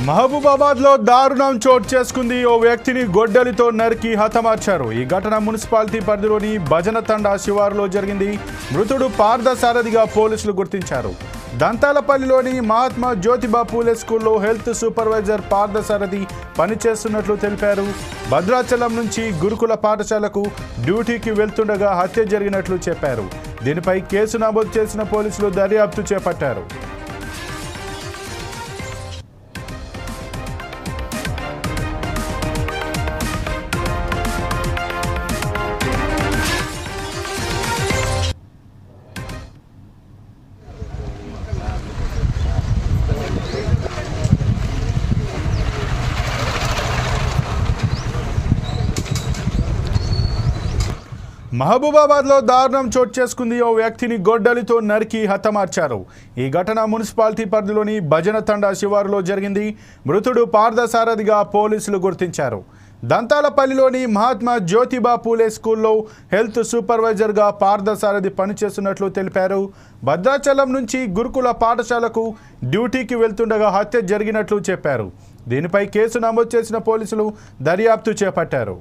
మహబూబాబాద్లో దారుణం చోటు చేసుకుంది. ఓ వ్యక్తిని గొడ్డలితో నరికి హతమార్చారు. ఈ ఘటన మున్సిపాలిటీ పరిధిలోని భజన తండా శివారులో జరిగింది. మృతుడు పార్థసారథిగా పోలీసులు గుర్తించారు. దంతాలపల్లిలోని మహాత్మా జ్యోతిబా పూలే స్కూల్లో హెల్త్ సూపర్వైజర్ పార్థసారథి పనిచేస్తున్నట్లు తెలిపారు. భద్రాచలం నుంచి గురుకుల పాఠశాలకు డ్యూటీకి వెళ్తుండగా హత్య జరిగినట్లు చెప్పారు. దీనిపై కేసు నమోదు చేసిన పోలీసులు దర్యాప్తు చేపట్టారు. మహబూబాబాద్లో దారుణం చోటు చేసుకుంది. ఓ వ్యక్తిని గొడ్డలితో నరికి హతమార్చారు. ఈ ఘటన మున్సిపాలిటీ పరిధిలోని భజన తండా శివారులో జరిగింది. మృతుడు పార్థసారథిగా పోలీసులు గుర్తించారు. దంతాలపల్లిలోని మహాత్మా జ్యోతిబా పూలే స్కూల్లో హెల్త్ సూపర్వైజర్గా పార్థసారథి పనిచేస్తున్నట్లు తెలిపారు. భద్రాచలం నుంచి గురుకుల పాఠశాలకు డ్యూటీకి వెళ్తుండగా హత్య జరిగినట్లు చెప్పారు. దీనిపై కేసు నమోదు చేసిన పోలీసులు దర్యాప్తు చేపట్టారు.